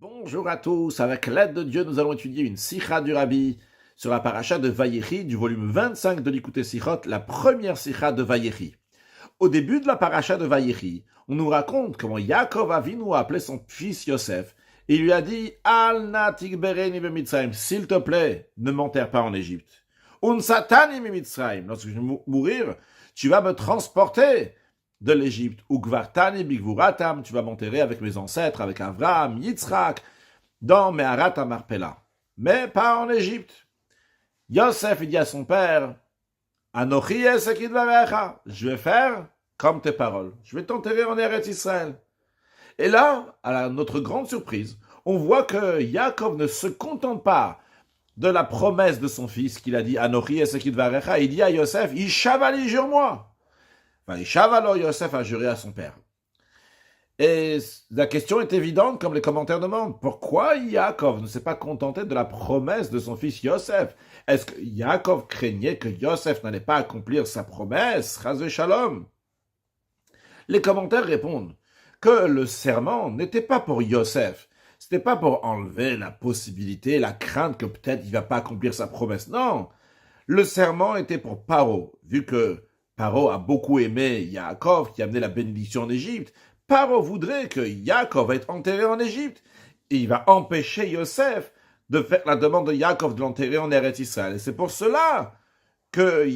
Bonjour à tous, avec l'aide de Dieu, nous allons étudier une sikha du Rabbi sur la paracha de Vayechi du volume 25 de l'Ikutei Sichot, la première sikha de Vayechi. Au début de la paracha de Vayechi, on nous raconte comment Yaakov Avinu a appelé son fils Yosef et il lui a dit « Al na tikbereni b'Mitzrayim, s'il te plaît, ne m'enterre pas en Égypte. Un satani b'Mitzrayim, lorsque je vais mourir, tu vas me transporter de l'Égypte. Ukvartani bigvuratam, tu vas m'enterrer avec mes ancêtres, avec Avraham, Yitzhak, dans Meharat Marpella. Mais pas en Égypte. Yosef, il dit à son père, Anochi esekid varecha, je vais faire comme tes paroles. Je vais t'enterrer en Eretz Israël. Et là, à notre grande surprise, on voit que Yaakov ne se contente pas de la promesse de son fils qu'il a dit, Anochi esekid varecha, il dit à Yosef, Ishavali, jure-moi. Shavalo Yosef a juré à son père. Et la question est évidente, comme les commentaires demandent. Pourquoi Yaakov ne s'est pas contenté de la promesse de son fils Yosef? Est-ce que Yaakov craignait que Yosef n'allait pas accomplir sa promesse? Chazé Shalom. Les commentaires répondent que le serment n'était pas pour Yosef. C'était pas pour enlever la possibilité, la crainte que peut-être il va pas accomplir sa promesse. Non. Le serment était pour Paro, vu que Paro a beaucoup aimé Yaakov, qui a amené la bénédiction en Égypte. Paro voudrait que Yaakov va être enterré en Égypte. Et il va empêcher Yosef de faire la demande de Yaakov de l'enterrer en Eretz Israël. Et c'est pour cela que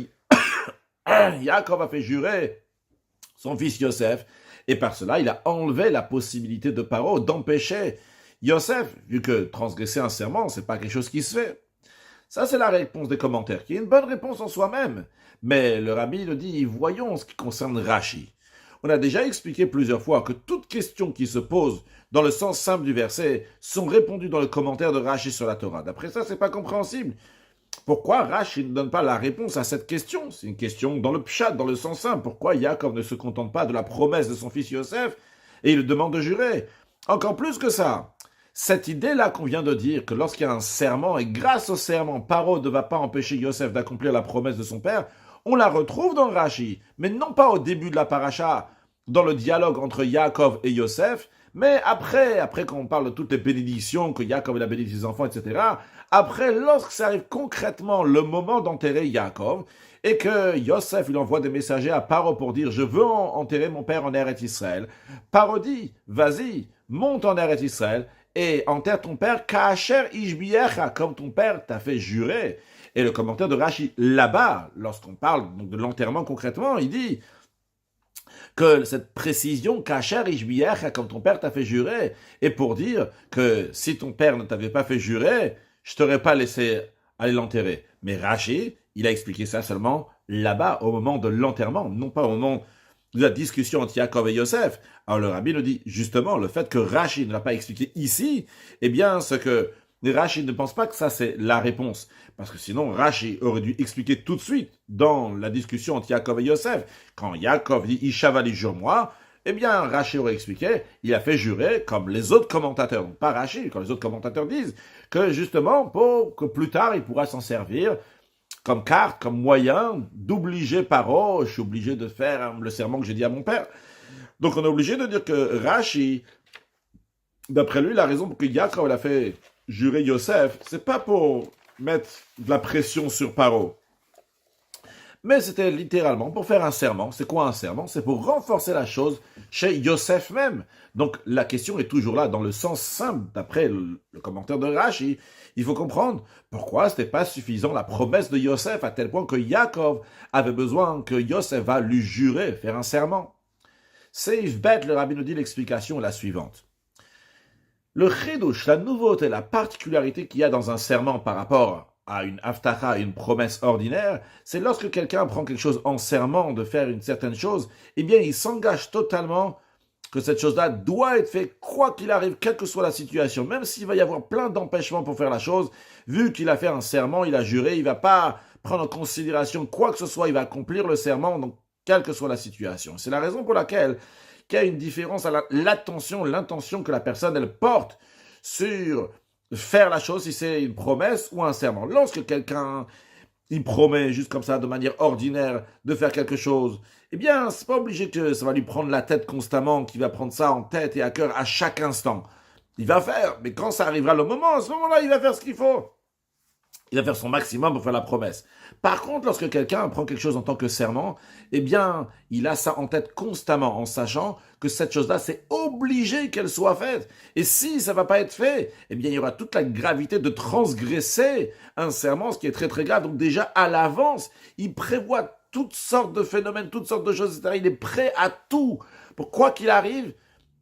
Yaakov a fait jurer son fils Yosef. Et par cela, il a enlevé la possibilité de Paro d'empêcher Yosef, vu que transgresser un serment, c'est pas quelque chose qui se fait. Ça, c'est la réponse des commentaires, qui est une bonne réponse en soi-même. Mais le Rabbi nous dit, voyons ce qui concerne Rashi. On a déjà expliqué plusieurs fois que toutes questions qui se posent dans le sens simple du verset sont répondues dans le commentaire de Rashi sur la Torah. D'après ça, c'est pas compréhensible. Pourquoi Rashi ne donne pas la réponse à cette question? C'est une question dans le pshat, dans le sens simple. Pourquoi Yaakov ne se contente pas de la promesse de son fils Yosef et il le demande de jurer? Encore plus que ça. Cette idée-là qu'on vient de dire, que lorsqu'il y a un serment, et grâce au serment, Paro ne va pas empêcher Yosef d'accomplir la promesse de son père, on la retrouve dans Rashi, mais non pas au début de la paracha, dans le dialogue entre Yaakov et Yosef, mais après qu'on parle de toutes les bénédictions, que Yaakov a béni ses enfants, etc., après, lorsque ça arrive concrètement le moment d'enterrer Yaakov, et que Yosef, il envoie des messagers à Paro pour dire « Je veux enterrer mon père en Eretz Israël », Paro dit « Vas-y, monte en Eretz Israël, et enterre ton père, Kacher Ishbiecha, comme ton père t'a fait jurer. » Et le commentaire de Rashi, là-bas, lorsqu'on parle donc de l'enterrement concrètement, il dit que cette précision, Kacher Ishbiecha, comme ton père t'a fait jurer, est pour dire que si ton père ne t'avait pas fait jurer, je t'aurais pas laissé aller l'enterrer. Mais Rashi, il a expliqué ça seulement là-bas, au moment de l'enterrement, non pas au moment de la discussion entre Yaakov et Yosef. Alors le Rabbi nous dit, justement, le fait que Rashi ne l'a pas expliqué ici, eh bien, ce que Rashi ne pense pas que ça c'est la réponse. Parce que sinon, Rashi aurait dû expliquer tout de suite, dans la discussion entre Yaakov et Yosef, quand Yaakov dit, Ishavali, jure-moi, eh bien, Rashi aurait expliqué, il a fait jurer comme les autres commentateurs, donc pas Rashi, quand les autres commentateurs disent, que justement, pour que plus tard, il pourra s'en servir comme carte, comme moyen d'obliger Paro, je suis obligé de faire le serment que j'ai dit à mon père. Donc on est obligé de dire que Rashi, d'après lui, la raison pour que Yaakov a fait jurer Yosef, c'est pas pour mettre de la pression sur Paro, mais c'était littéralement pour faire un serment. C'est quoi un serment? C'est pour renforcer la chose chez Yosef même. Donc la question est toujours là, dans le sens simple, d'après le commentaire de Rashi. Il faut comprendre pourquoi c'était pas suffisant la promesse de Yosef, à tel point que Yaakov avait besoin que Yosef va lui jurer, faire un serment. Seif Bet, le Rabbi nous dit l'explication est la suivante. Le chidouche, la nouveauté, la particularité qu'il y a dans un serment par rapport à une haftacha, à une promesse ordinaire, c'est lorsque quelqu'un prend quelque chose en serment de faire une certaine chose, eh bien il s'engage totalement que cette chose-là doit être faite quoi qu'il arrive, quelle que soit la situation, même s'il va y avoir plein d'empêchements pour faire la chose, vu qu'il a fait un serment, il a juré, il va pas prendre en considération quoi que ce soit, il va accomplir le serment, donc quelle que soit la situation. C'est la raison pour laquelle il y a une différence à l'intention que la personne elle porte sur faire la chose, si c'est une promesse ou un serment. Lorsque quelqu'un il promet juste comme ça, de manière ordinaire, de faire quelque chose, eh bien, c'est pas obligé que ça va lui prendre la tête constamment, qu'il va prendre ça en tête et à cœur à chaque instant. Il va faire, mais quand ça arrivera le moment, à ce moment-là, il va faire ce qu'il faut. Il va faire son maximum pour faire la promesse. Par contre, lorsque quelqu'un prend quelque chose en tant que serment, eh bien, il a ça en tête constamment, en sachant que cette chose-là, c'est obligé qu'elle soit faite. Et si ça ne va pas être fait, eh bien, il y aura toute la gravité de transgresser un serment, ce qui est très très grave. Donc déjà, à l'avance, il prévoit toutes sortes de phénomènes, toutes sortes de choses, etc. Il est prêt à tout. Pour quoi qu'il arrive,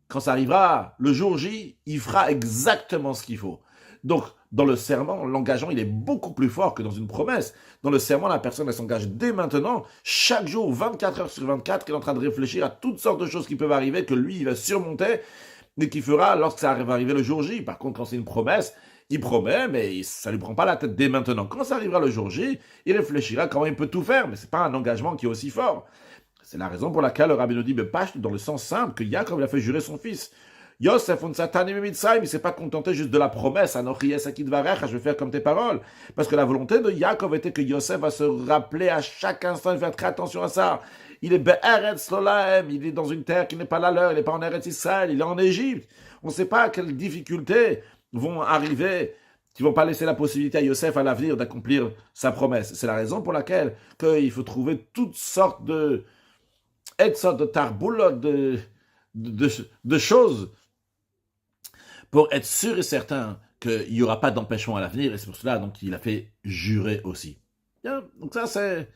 quand ça arrivera le jour J, il fera exactement ce qu'il faut. Donc, dans le serment, l'engagement, il est beaucoup plus fort que dans une promesse. Dans le serment, la personne, elle s'engage dès maintenant, chaque jour, 24 heures sur 24, qu'elle est en train de réfléchir à toutes sortes de choses qui peuvent arriver, que lui, il va surmonter, et qu'il fera lorsque ça va arriver le jour J. Par contre, quand c'est une promesse, il promet, mais ça ne lui prend pas la tête dès maintenant. Quand ça arrivera le jour J, il réfléchira comment il peut tout faire, mais ce n'est pas un engagement qui est aussi fort. C'est la raison pour laquelle le rabbi nous dit, mais pas dans le sens simple, que Yaakov il a fait jurer son fils. Yosef, on Satan et Mitzrayim, il ne s'est pas contenté juste de la promesse, Anochi Esakid Varecha, je vais faire comme tes paroles. Parce que la volonté de Yaakov était que Yosef va se rappeler à chaque instant, il va faire très attention à ça. Il est Be'eretz Lolahem, il est dans une terre qui n'est pas la leur, il n'est pas en Eretz Israël, il est en Égypte. On ne sait pas quelles difficultés vont arriver, qui ne vont pas laisser la possibilité à Yosef à l'avenir d'accomplir sa promesse. C'est la raison pour laquelle il faut trouver toutes sortes de tarboulot, de choses pour être sûr et certain qu'il n'y aura pas d'empêchement à l'avenir, et c'est pour cela donc il a fait jurer aussi. Bien, donc ça c'est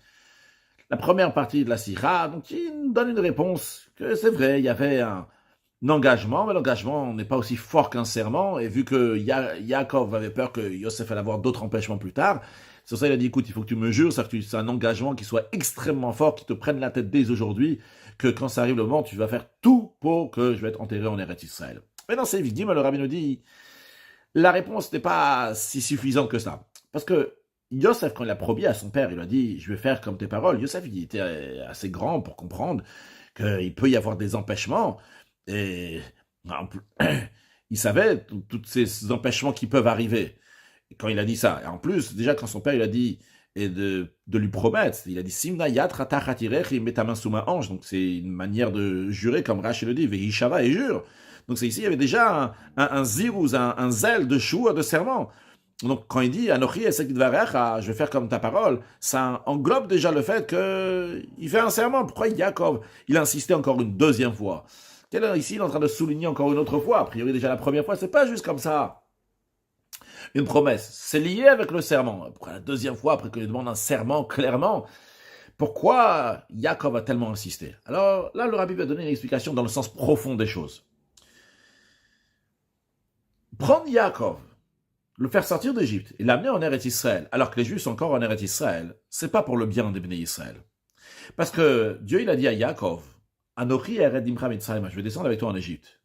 la première partie de la Sira, donc il nous donne une réponse que c'est vrai, il y avait un engagement, mais l'engagement n'est pas aussi fort qu'un serment, et vu que Yaakov avait peur que Yosef allait avoir d'autres empêchements plus tard, c'est pour ça qu'il a dit, écoute, il faut que tu me jures, c'est un engagement qui soit extrêmement fort, qui te prenne la tête dès aujourd'hui, que quand ça arrive le moment, tu vas faire tout pour que je vais être enterré en Eretz Israël. Mais dans ces vidéos, le rabbi nous dit, la réponse n'est pas si suffisante que ça. Parce que Yosef, quand il a promis à son père, il lui a dit, je vais faire comme tes paroles. Yosef, il était assez grand pour comprendre qu'il peut y avoir des empêchements. Et il savait tous ces empêchements qui peuvent arriver. Et quand il a dit ça, et en plus, déjà quand son père il a dit, et de lui promettre, il a dit Simna yatra tachatirech, il met ta main sous ma hanche. Donc c'est une manière de jurer, comme Rachel le dit, Veishava et jure. Donc c'est ici, il y avait déjà un zirouz, un zèle de choua, de serment. Donc quand il dit Anochi esek dvarecha, je vais faire comme ta parole, ça englobe déjà le fait qu'il fait un serment. Pourquoi Yaakov il a insisté encore une deuxième fois? Ici, il est en train de souligner encore une autre fois. A priori, déjà la première fois, c'est pas juste comme ça. Une promesse, c'est lié avec le serment. Pourquoi la deuxième fois, après qu'il demande un serment clairement, pourquoi Yaakov a tellement insisté? Alors là, le rabbi va donner une explication dans le sens profond des choses. Prendre Yaakov, le faire sortir d'Égypte et l'amener en Eretz Israël, alors que les Juifs sont encore en Eretz Israël, c'est pas pour le bien des Béné Israël. Parce que Dieu, il a dit à Yaakov, Anochi Ered Imcha Mitzrayim, je vais descendre avec toi en Égypte.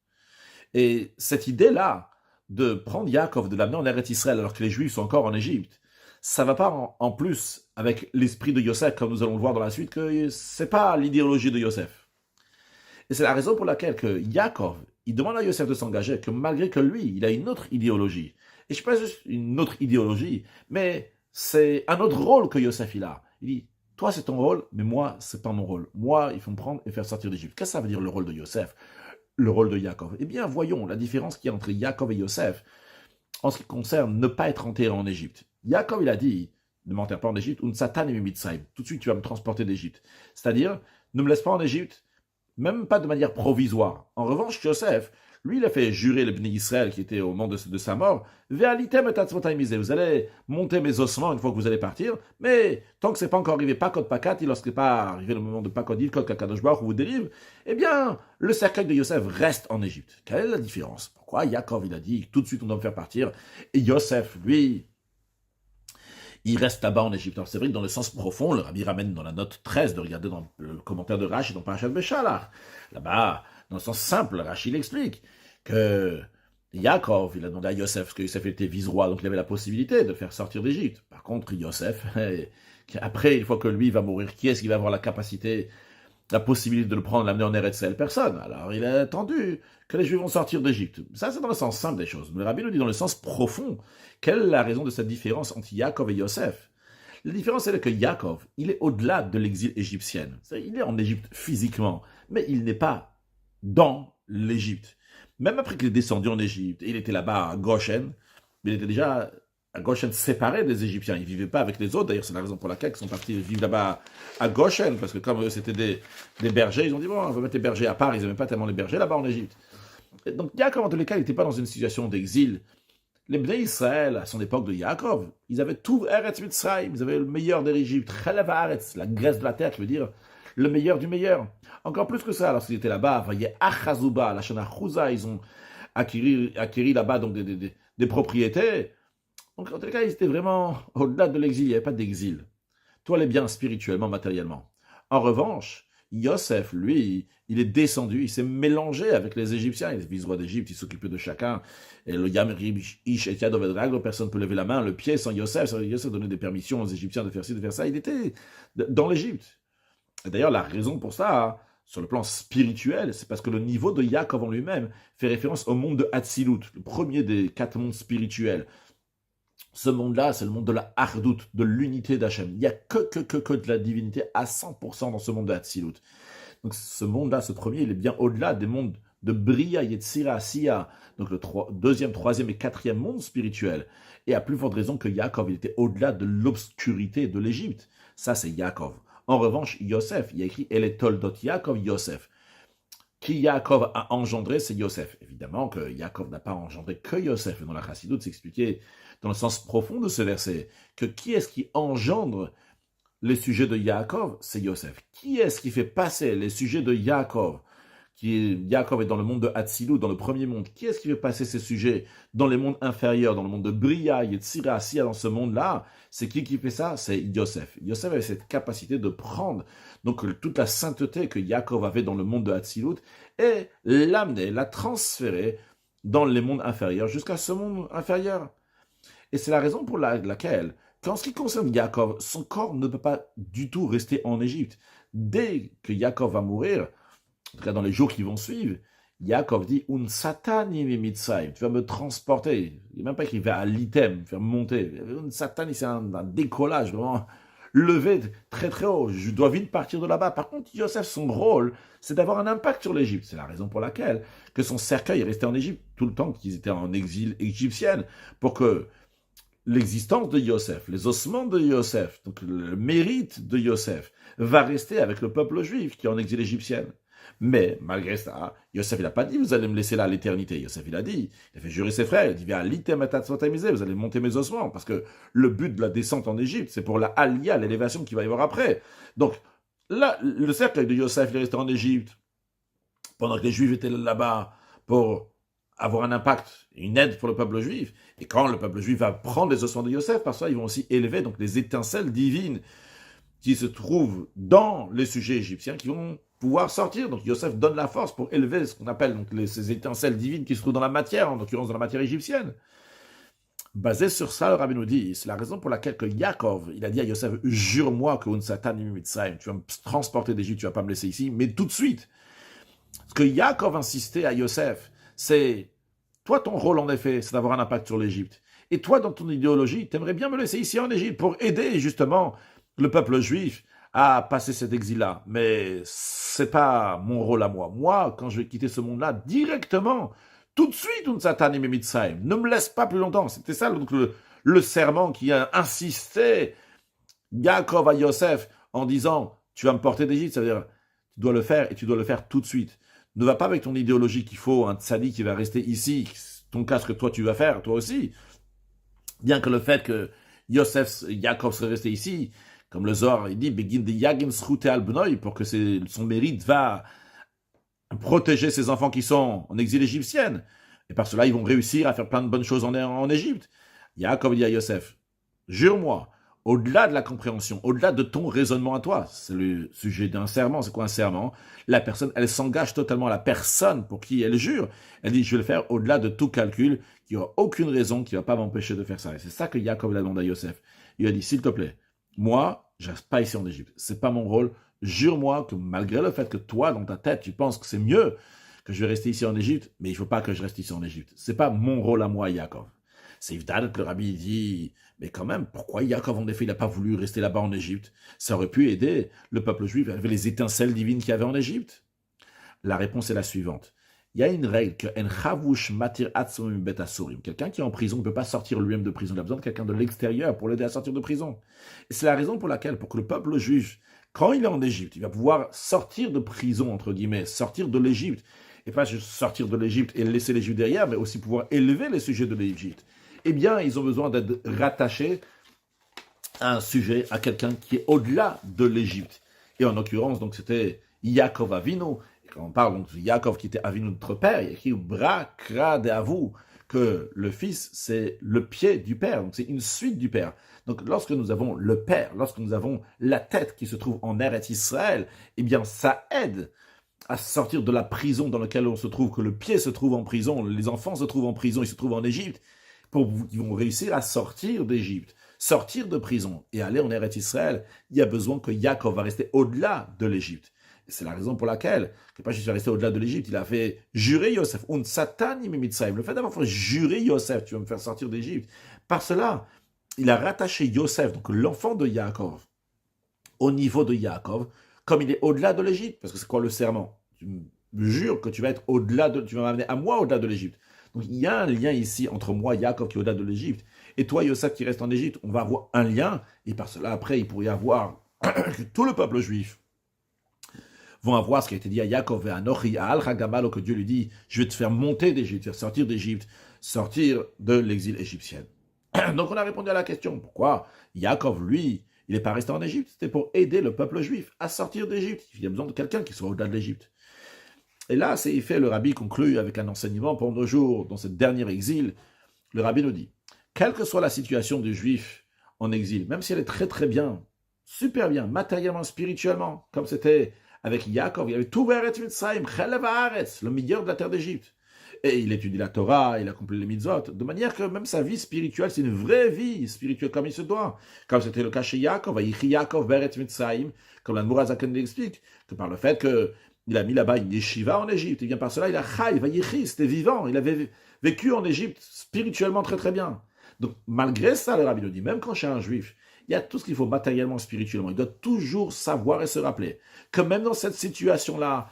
Et cette idée-là, de prendre Yaakov, de l'amener en Eretz Israël, alors que les Juifs sont encore en Égypte, ça va pas en plus avec l'esprit de Yosef, comme nous allons le voir dans la suite, que c'est pas l'idéologie de Yosef. Et c'est la raison pour laquelle que Yaakov, il demande à Yosef de s'engager, que malgré que lui, il a une autre idéologie. Et je ne sais pas juste une autre idéologie, mais c'est un autre rôle que Yosef il a. Il dit, toi c'est ton rôle, mais moi c'est pas mon rôle. Moi, il faut me prendre et faire sortir d'Égypte. Qu'est-ce que ça veut dire le rôle de Yosef? Le rôle de Yaakov? Eh bien, voyons la différence qu'il y a entre Yaakov et Yosef en ce qui concerne ne pas être enterré en Égypte. Yaakov, il a dit, ne m'enterre pas en Égypte, ou Satan et Mitzrayim. Tout de suite, tu vas me transporter d'Égypte. C'est-à-dire, ne me laisse pas en Égypte, même pas de manière provisoire. En revanche, Yosef, lui, il a fait jurer le Bnei Israël qui était au moment de sa mort, vous allez monter mes ossements une fois que vous allez partir, mais tant que c'est pas encore arrivé Pakot Pakat, lorsqu'il n'est pas arrivé le moment de Pakot Ilkot Kakadosh Baruch Hu vous délivre, eh bien, le cercueil de Yosef reste en Égypte. Quelle est la différence? Pourquoi Yaakov, il a dit, tout de suite on doit me faire partir, et Yosef, lui, il reste là-bas en Égypte. Alors c'est vrai que dans le sens profond, le rabbi ramène dans la note 13, de regarder dans le commentaire de Rashi, dans Parashat Beshalach. Là-bas, dans le sens simple, Rashi l'explique que Yaakov, il a demandé à Yosef, parce que Yosef était vice-roi, donc il avait la possibilité de faire sortir d'Égypte. Par contre, Yosef, après, une fois que lui va mourir, qui est-ce qui va avoir la capacité, la possibilité de le prendre, l'amener en Eretz Israël? Personne. Alors il a attendu que les Juifs vont sortir d'Égypte. Ça, c'est dans le sens simple des choses. Le rabbi nous dit dans le sens profond. Quelle est la raison de cette différence entre Yaakov et Yosef? La différence, c'est que Yaakov, il est au-delà de l'exil égyptien. Il est en Égypte physiquement, mais il n'est pas dans l'Égypte. Même après qu'il est descendu en Égypte, et il était là-bas à Goshen, mais il était déjà à Goshen séparé des Égyptiens. Il ne vivait pas avec les autres. D'ailleurs, c'est la raison pour laquelle ils sont partis vivre là-bas à Goshen, parce que comme eux, c'était des bergers, ils ont dit, bon, on va mettre les bergers à part. Ils n'aimaient pas tellement les bergers là-bas en Égypte. Et donc, Yaakov, en tous les cas, il n'était pas dans une situation d'exil. Les Bnei Israël, à son époque de Yaakov, ils avaient tout Eretz Mitzrayim, ils avaient le meilleur de l'Égypte, Chalev Haaretz, la graisse de la terre, je veux dire, le meilleur du meilleur. Encore plus que ça, lorsqu'ils étaient là-bas, voyez, Achazuba, la Shana Chouza, ils ont acquis là-bas donc des propriétés. Donc, en tout cas, ils étaient vraiment au-delà de l'exil, il n'y avait pas d'exil. Tout allait bien spirituellement, matériellement. En revanche, Yosef, lui, il est descendu, il s'est mélangé avec les Égyptiens. Il est vice-roi d'Égypte, il s'occupait de chacun. Et le Yam Ish et Yadov Edrag, personne ne peut lever la main, le pied sans Yosef. Yosef donnait des permissions aux Égyptiens de faire ci, de faire ça. Il était dans l'Égypte. Et d'ailleurs, la raison pour ça, sur le plan spirituel, c'est parce que le niveau de Yaakov en lui-même fait référence au monde de Hatzilut, le premier des 4 mondes spirituels. Ce monde-là, c'est le monde de la Hardout, de l'unité d'Hachem. Il n'y a que de la divinité à 100% dans ce monde de Hatzilut. Donc ce monde-là, ce premier, il est bien au-delà des mondes de Bria, Yetzira, Asiya, donc le deuxième, troisième et quatrième monde spirituel. Et à plus forte raison que Yaakov, il était au-delà de l'obscurité de l'Égypte. Ça, c'est Yaakov. En revanche, Yosef, il y a écrit « El toldot Yaakov Yosef ». Qui Yaakov a engendré, c'est Yosef. Évidemment que Yaakov n'a pas engendré que Yosef. Et dans la Chassidoute, c'est expliqué dans le sens profond de ce verset, que qui est-ce qui engendre les sujets de Yaakov? C'est Yosef. Qui est-ce qui fait passer les sujets de Yaakov? Yaakov est dans le monde de Hatzilut, dans le premier monde. Qui est-ce qui fait passer ces sujets dans les mondes inférieurs, dans le monde de Bria, Yetzira, Asiya, dans ce monde-là? C'est qui fait ça? C'est Yosef. Yosef avait cette capacité de prendre donc toute la sainteté que Yaakov avait dans le monde de Hatzilut et l'amener, la transférer dans les mondes inférieurs jusqu'à ce monde inférieur. Et c'est la raison pour laquelle, qu'en ce qui concerne Yaakov, son corps ne peut pas du tout rester en Égypte. Dès que Yaakov va mourir, en tout cas dans les jours qui vont suivre, Yaakov dit « Un satani mitzrayim » tu vas me transporter. Il n'est même pas qu'il va à l'item, faire monter. Un satani, c'est un décollage vraiment levé très très haut. Je dois vite partir de là-bas. Par contre, Yosef, son rôle, c'est d'avoir un impact sur l'Égypte. C'est la raison pour laquelle que son cercueil est resté en Égypte tout le temps qu'ils étaient en exil égyptien, pour que l'existence de Yosef, les ossements de Yosef, donc le mérite de Yosef, va rester avec le peuple juif qui est en exil égyptien. Mais, malgré ça, Yosef, il n'a pas dit, vous allez me laisser là à l'éternité. Yosef, il a dit, il a fait jurer ses frères, il dit, vous allez monter mes ossements, parce que le but de la descente en Égypte, c'est pour la alia, l'élévation qu'il va y avoir après. Donc, là, le cercle de Yosef, il est resté en Égypte, pendant que les Juifs étaient là-bas pour avoir un impact, une aide pour le peuple juif. Et quand le peuple juif va prendre les ossements de Yosef, par ça, ils vont aussi élever donc les étincelles divines qui se trouvent dans les sujets égyptiens qui vont pouvoir sortir. Donc Yosef donne la force pour élever ce qu'on appelle donc ces étincelles divines qui se trouvent dans la matière, en l'occurrence dans la matière égyptienne. Basé sur ça, le rabbi nous dit, c'est la raison pour laquelle que Yaakov, il a dit à Yosef, jure-moi que un satan mitzrayim, tu vas me transporter d'Égypte, tu vas pas me laisser ici, mais tout de suite. Ce que Yaakov insistait à Yosef, c'est, toi ton rôle en effet, c'est d'avoir un impact sur l'Égypte. Et toi, dans ton idéologie, tu aimerais bien me laisser ici en Égypte pour aider justement le peuple juif à passer cet exil-là. Mais c'est pas mon rôle à moi. Moi, quand je vais quitter ce monde-là, directement, tout de suite, un satan et mitzrayim. Ne me laisse pas plus longtemps. C'était ça donc le serment qui a insisté Yaakov à Yosef en disant, tu vas me porter d'Égypte. Ça veut dire, tu dois le faire et tu dois le faire tout de suite. Ne va pas avec ton idéologie qu'il faut un tzaddik qui va rester ici, ton cas, ce que toi tu vas faire, toi aussi. Bien que le fait que Yaakov serait resté ici, comme le Zohar, il dit, Begin de Yagin Srute al Bnoi, pour que son mérite va protéger ses enfants qui sont en exil égyptien. Et par cela, ils vont réussir à faire plein de bonnes choses en Égypte. Yaakov dit à Yosef, jure-moi, au-delà de la compréhension, au-delà de ton raisonnement à toi, c'est le sujet d'un serment. C'est quoi un serment? La personne, elle s'engage totalement à la personne pour qui elle jure. Elle dit, je vais le faire au-delà de tout calcul, qu'il n'y aura aucune raison qui ne va pas m'empêcher de faire ça. Et c'est ça que Yaakov a demandé à Yosef. Il a dit, s'il te plaît, moi, je reste pas ici en Égypte. C'est pas mon rôle. Jure-moi que malgré le fait que toi, dans ta tête, tu penses que c'est mieux que je vais rester ici en Égypte, mais il ne faut pas que je reste ici en Égypte. C'est pas mon rôle à moi, Yaakov. C'est Yvdal que le rabbi dit, mais quand même, pourquoi Yaakov, en effet, il n'a pas voulu rester là-bas en Égypte? Ça aurait pu aider le peuple juif avec les étincelles divines qu'il y avait en Égypte. La réponse est la suivante. il y a une règle que en chavush matir atzmum bet asurim. Quelqu'un qui est en prison ne peut pas sortir lui-même de prison. Il a besoin de quelqu'un de l'extérieur pour l'aider à sortir de prison. Et c'est la raison pour laquelle, pour que le peuple juif, quand il est en Égypte, il va pouvoir sortir de prison, entre guillemets, sortir de l'Égypte. Et pas juste sortir de l'Égypte et laisser l'Égypte derrière, mais aussi pouvoir élever les sujets de l'Égypte. Eh bien, ils ont besoin d'être rattachés à un sujet, à quelqu'un qui est au-delà de l'Égypte. Et en l'occurrence, donc, c'était Yaakov Avinu. Et quand on parle donc de Yaakov qui était Avinu notre père, il y a écrit Brakra de Avou, que le fils, c'est le pied du père. Donc, c'est une suite du père. Donc, lorsque nous avons le père, lorsque nous avons la tête qui se trouve en Eretz Israël, eh bien, ça aide à sortir de la prison dans laquelle on se trouve, que le pied se trouve en prison, les enfants se trouvent en prison, ils se trouvent en Égypte, ils vont réussir à sortir d'Égypte, sortir de prison et aller en Eretz Israël. Il y a besoin que Yaakov va rester au-delà de l'Égypte. Et c'est la raison pour laquelle, que pas juste rester au-delà de l'Égypte, il a fait jurer Yosef, un satan imitzraim. Le fait d'avoir fait jurer Yosef, tu vas me faire sortir d'Égypte. Par cela, il a rattaché Yosef, donc l'enfant de Yaakov, au niveau de Yaakov, comme il est au-delà de l'Égypte. Parce que c'est quoi le serment? Tu me jures que tu vas être au-delà de, tu vas m'amener à moi au-delà de l'Égypte. Donc il y a un lien ici entre moi, Yaakov, qui est au-delà de l'Égypte, et toi, Yosef, qui reste en Égypte. On va avoir un lien, et par cela, après, il pourrait y avoir que tout le peuple juif vont avoir ce qui a été dit à Yaakov et à Nochi, à Al-Hagamal, que Dieu lui dit, je vais te faire monter d'Égypte, faire sortir d'Égypte, sortir de l'exil égyptien. Donc on a répondu à la question, pourquoi Yaakov, lui, il n'est pas resté en Égypte? C'était pour aider le peuple juif à sortir d'Égypte. Il y a besoin de quelqu'un qui soit au-delà de l'Égypte. Et là, c'est fait, le rabbi conclut avec un enseignement pendant 2 jours, dans ce dernier exil. Le rabbi nous dit, quelle que soit la situation du juif en exil, même si elle est très très bien, super bien, matériellement, spirituellement, comme c'était avec Yaakov, il y avait tout Eretz Mitzrayim, Chelev Haaretz, le meilleur de la terre d'Égypte. Et il étudie la Torah, il accomplit les mitzvot, de manière que même sa vie spirituelle, c'est une vraie vie spirituelle comme il se doit. Comme c'était le cas chez Yaakov, Vayichi Yaakov Beretz Mitzrayim, comme l'Admor HaZaken l'explique, que par le fait qu'il a mis là-bas une yeshiva en Égypte, et bien par cela, il a Chai, Vayichi, c'était vivant, il avait vécu en Égypte spirituellement très très bien. Donc malgré ça, le rabbi nous dit, même quand chez un juif, il y a tout ce qu'il faut matériellement, spirituellement, il doit toujours savoir et se rappeler que même dans cette situation-là,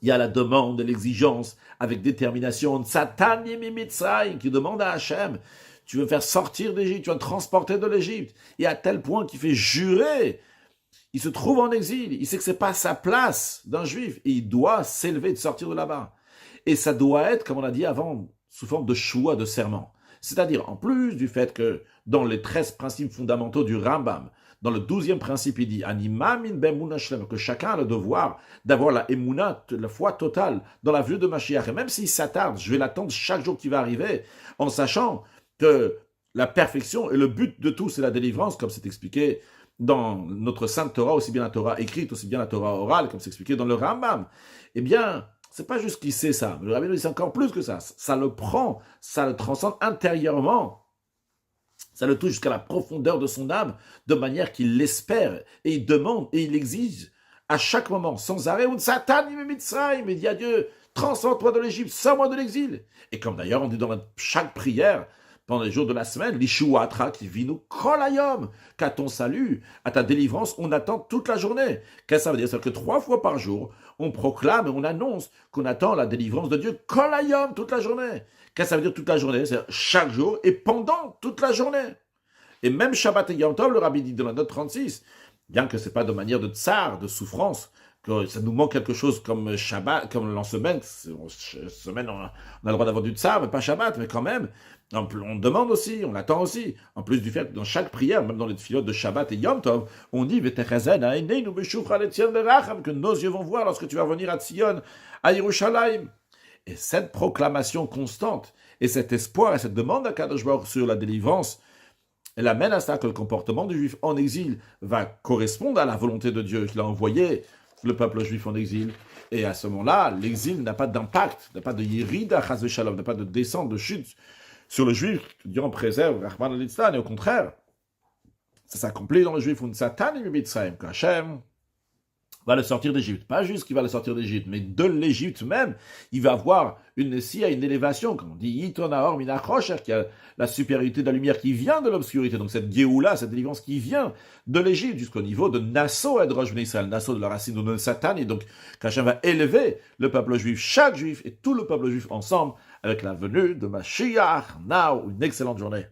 il y a la demande, l'exigence, avec détermination, Satan Mitzrayim, qui demande à Hachem, tu veux me faire sortir d'Égypte, tu vas me transporter de l'Égypte, et à tel point qu'il fait jurer, il se trouve en exil, il sait que c'est pas sa place d'un juif, et il doit s'élever, de sortir de là-bas. Et ça doit être, comme on a dit avant, sous forme de choix, de serment. C'est-à-dire, en plus du fait que dans les 13 principes fondamentaux du Rambam, dans le 12e principe, il dit Anima min be'emuna shlema, que chacun a le devoir d'avoir la emuna, la foi totale dans la venue de Mashiach. Et même s'il s'attarde, je vais l'attendre chaque jour qui va arriver, en sachant que la perfection et le but de tout, c'est la délivrance, comme c'est expliqué dans notre Sainte Torah, aussi bien la Torah écrite, aussi bien la Torah orale, comme c'est expliqué dans le Rambam. Eh bien, c'est pas juste qu'il sait ça, mais le rabbi nous dit c'est encore plus que ça. Ça le prend, ça le transcende intérieurement. Ça le touche jusqu'à la profondeur de son âme, de manière qu'il l'espère, et il demande, et il exige, à chaque moment, sans arrêt, Satan, il dit à Dieu, transcende-toi de l'Égypte, sors-moi de l'exil. Et comme d'ailleurs on dit dans chaque prière, pendant les jours de la semaine, l'Ishuatra qui vit nous kolayom, qu'à ton salut, à ta délivrance, on attend toute la journée. Qu'est-ce que ça veut dire? C'est-à-dire que 3 fois par jour, on proclame et on annonce qu'on attend la délivrance de Dieu kolayom toute la journée. Qu'est-ce que ça veut dire toute la journée? C'est chaque jour et pendant toute la journée. Et même Shabbat et Yom Tov, le rabbi dit dans la note 36, bien que ce n'est pas de manière de tsar, de souffrance, que ça nous manque quelque chose comme Shabbat, comme l'an semaine, semaine on a le droit d'avoir du tsar, mais pas Shabbat, mais quand même, on demande aussi, on attend aussi, en plus du fait que dans chaque prière, même dans les filotes de Shabbat et Yom Tov, on dit que nos yeux vont voir lorsque tu vas venir à Tzion, à Yerushalayim. Et cette proclamation constante, et cet espoir, et cette demande à Kadosh Baruch sur la délivrance, elle amène à ça que le comportement du juif en exil va correspondre à la volonté de Dieu qu'il a envoyé le peuple juif en exil. Et à ce moment-là, l'exil n'a pas d'impact, n'a pas de yérida, chas v'shalom, n'a pas de descente, de chute sur le juif. Dieu en préserve, Rahman al-Litzlan, et au contraire, ça s'accomplit dans le juif, un satan et Mitzrayim, qu'Hachem va le sortir d'Égypte. Pas juste qu'il va le sortir d'Égypte, mais de l'Égypte même, il va avoir une élévation, comme on dit, Yitonaor Minachosher, qui a la supériorité de la lumière qui vient de l'obscurité. Donc cette Géoula, cette délivrance qui vient de l'Égypte jusqu'au niveau de Nassau et de Rosh Israël, Nassau de la racine de Satan, et donc qu'Hachem va élever le peuple juif, chaque juif et tout le peuple juif ensemble, avec la venue de Mashiach. Now, une excellente journée.